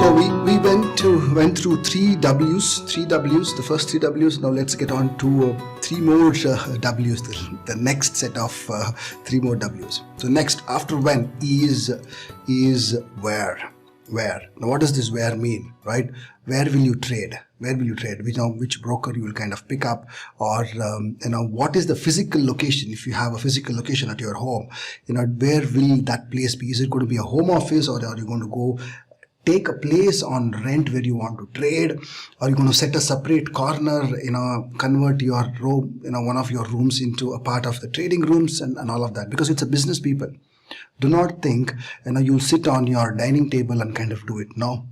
So we went through three W's. The first three W's. Now let's get on to three more W's. The next set of three more W's. So next, after when, is where. Now what does this where mean, right? Where will you trade? Which broker you will kind of pick up, or what is the physical location? If you have a physical location at your home, where will that place be? Is it going to be a home office, or are you going to go take a place on rent where you want to trade? Are you going to set a separate corner, convert your room, one of your rooms into a part of the trading rooms and all of that? Because it's a business, people. Do not think, you'll sit on your dining table and kind of do it. No.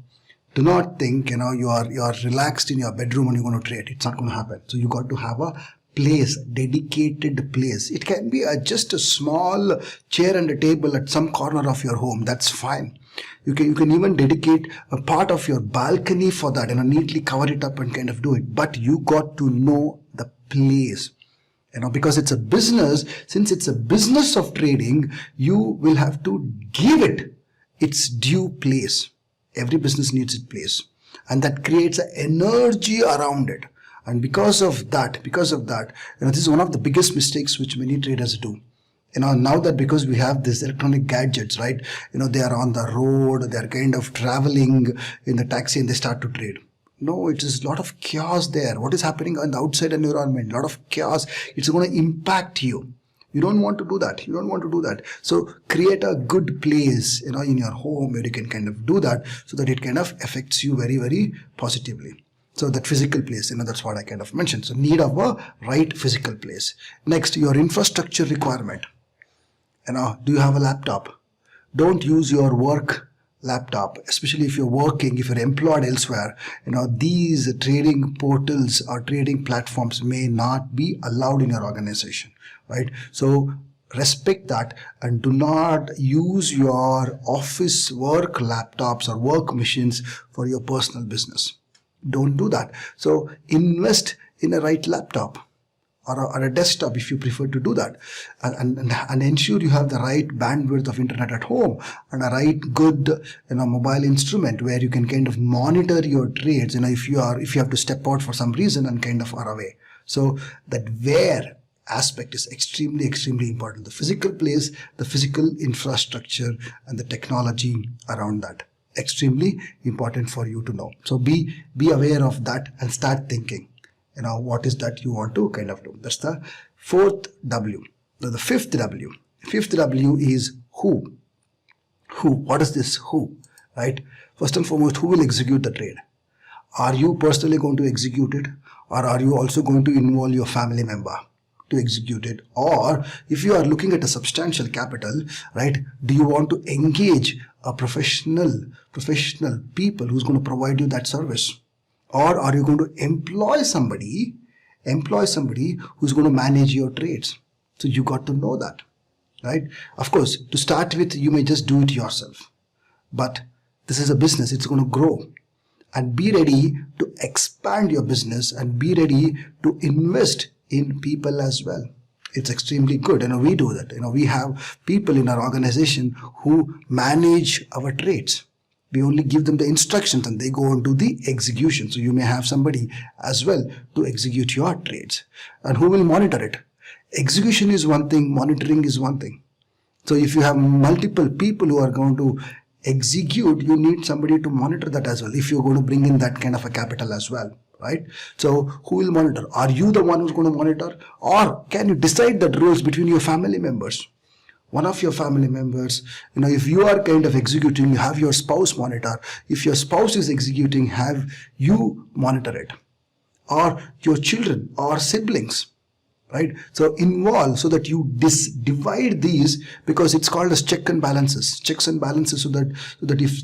Do not think, you are relaxed in your bedroom and you're going to trade. It's not going to happen. So you got to have a place, dedicated place. It can be just a small chair and a table at some corner of your home. That's fine. You can even dedicate a part of your balcony for that, neatly cover it up and kind of do it. But you got to know the place. Because it's a business. Since it's a business of trading, you will have to give it its due place. Every business needs its place, and that creates an energy around it. And because of that, this is one of the biggest mistakes which many traders do. Now that because we have these electronic gadgets, right? They are on the road, they are kind of traveling in the taxi, and they start to trade. No, it is a lot of chaos there. What is happening on the outside environment? A lot of chaos. It's going to impact you. You don't want to do that. So create a good place, in your home where you can kind of do that, so that it kind of affects you very, very positively. So that physical place, that's what I kind of mentioned. So need of a right physical place. Next, your infrastructure requirement. Do you have a laptop? Don't use your work laptop, especially if you're working, if you're employed elsewhere. These trading portals or trading platforms may not be allowed in your organization, right? So respect that, and do not use your office work laptops or work machines for your personal business. Don't do that. So invest in a right laptop or a desktop if you prefer to do that, and ensure you have the right bandwidth of internet at home and a right good mobile instrument where you can kind of monitor your trades, if you have to step out for some reason and kind of are away. So that where aspect is extremely, extremely important. The physical place, the physical infrastructure, and the technology around that. Extremely important for you to know. So be aware of that and start thinking, what is that you want to kind of do. That's the fourth W. Now the fifth W. Fifth W is who. What is this who, right? First and foremost, who will execute the trade? Are you personally going to execute it, or are you also going to involve your family member to execute it? Or if you are looking at a substantial capital, right, do you want to engage a professional people who's going to provide you that service? Or are you going to employ somebody who's going to manage your trades? So you got to know that, right? Of course, to start with, you may just do it yourself, but this is a business. It's going to grow, and be ready to expand your business and be ready to invest in people as well. It's extremely good. We do that. We have people in our organization who manage our trades. We only give them the instructions and they go and do the execution. So you may have somebody as well to execute your trades. And who will monitor it? Execution is one thing, monitoring is one thing. So if you have multiple people who are going to execute, you need somebody to monitor that as well, if you're going to bring in that kind of a capital as well, right? So who will monitor? Are you the one who's going to monitor, or can you decide the rules between your family members? One of your family members, if you are kind of executing, you have your spouse monitor. If your spouse is executing, have you monitor it, or your children or siblings, right? So involve, so that you divide these, because it's called as checks and balances, so that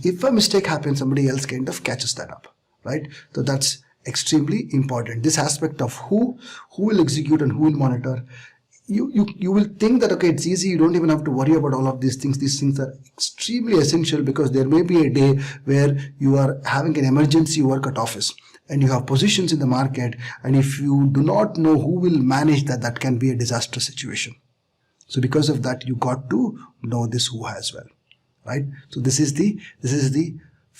if a mistake happens, somebody else kind of catches that up, right? So that's extremely important. This aspect of who will execute and who will monitor. You will think that, okay, it's easy, you don't even have to worry about all of these things. These things are extremely essential, because there may be a day where you are having an emergency work at office and you have positions in the market, and if you do not know who will manage that, that can be a disastrous situation. So because of that, you got to know this who as well, right? So this is the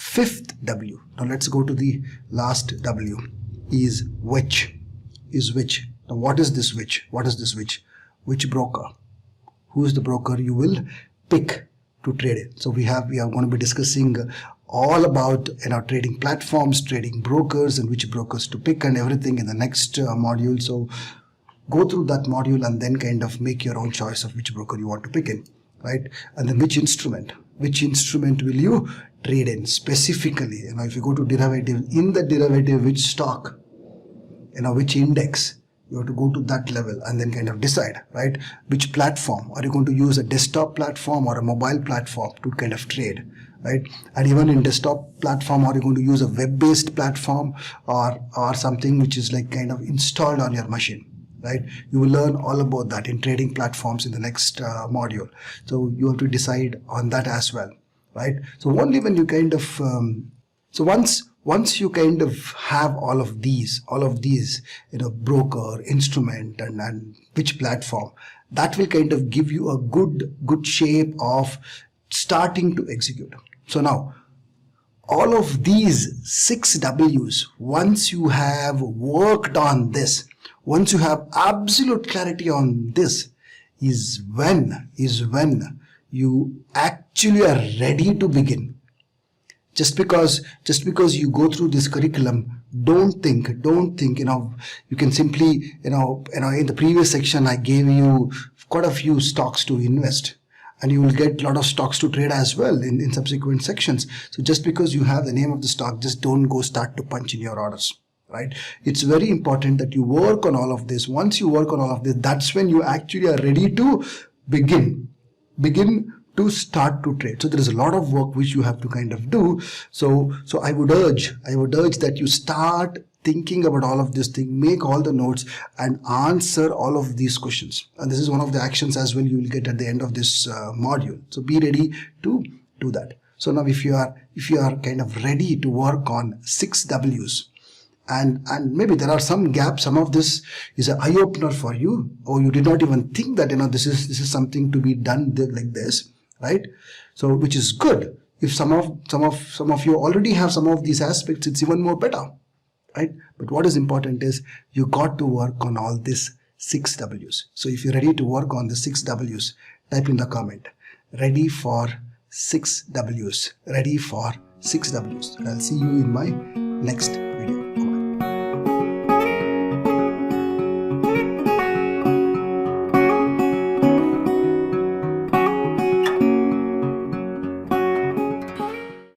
fifth W. Now let's go to the last W. Is which. Is which. Now what is this which? What is this which? Which broker? Who is the broker you will pick to trade it? So we are going to be discussing all about trading platforms, trading brokers, and which brokers to pick and everything in the next module. So go through that module and then kind of make your own choice of which broker you want to pick in, right? And then which instrument will you trade in specifically? If you go to derivative, in the derivative, which stock, which index, you have to go to that level and then kind of decide, right? Which platform are you going to use, a desktop platform or a mobile platform to kind of trade, right? And even in desktop platform, are you going to use a web-based platform or something which is like kind of installed on your machine, right? You will learn all about that in trading platforms in the next module. So you have to decide on that as well, right? So only when you kind of once you kind of have all of these, broker, instrument, and which platform, that will kind of give you a good shape of starting to execute. So now, all of these 6 W's, once you have worked on this, once you have absolute clarity on this, is when you actually are ready to begin. Just because you go through this curriculum, don't think, you can simply, in the previous section, I gave you quite a few stocks to invest, and you will get a lot of stocks to trade as well in subsequent sections. So just because you have the name of the stock, just don't go start to punch in your orders, right? It's very important that you work on all of this. Once you work on all of this, that's when you actually are ready to begin to start to trade. So there is a lot of work which you have to kind of do. So I would urge that you start thinking about all of this thing, make all the notes and answer all of these questions. And this is one of the actions as well you will get at the end of this module. So be ready to do that. So now if you are kind of ready to work on 6 W's, and maybe there are some gaps, some of this is an eye-opener for you, or you did not even think that this is something to be done like this, right? So which is good. If some of you already have some of these aspects, it's even more better, right? But what is important is you got to work on all these 6 W's. So if you're ready to work on the 6 W's, type in the comment, ready for 6 W's, ready for 6 W's. And I'll see you in my next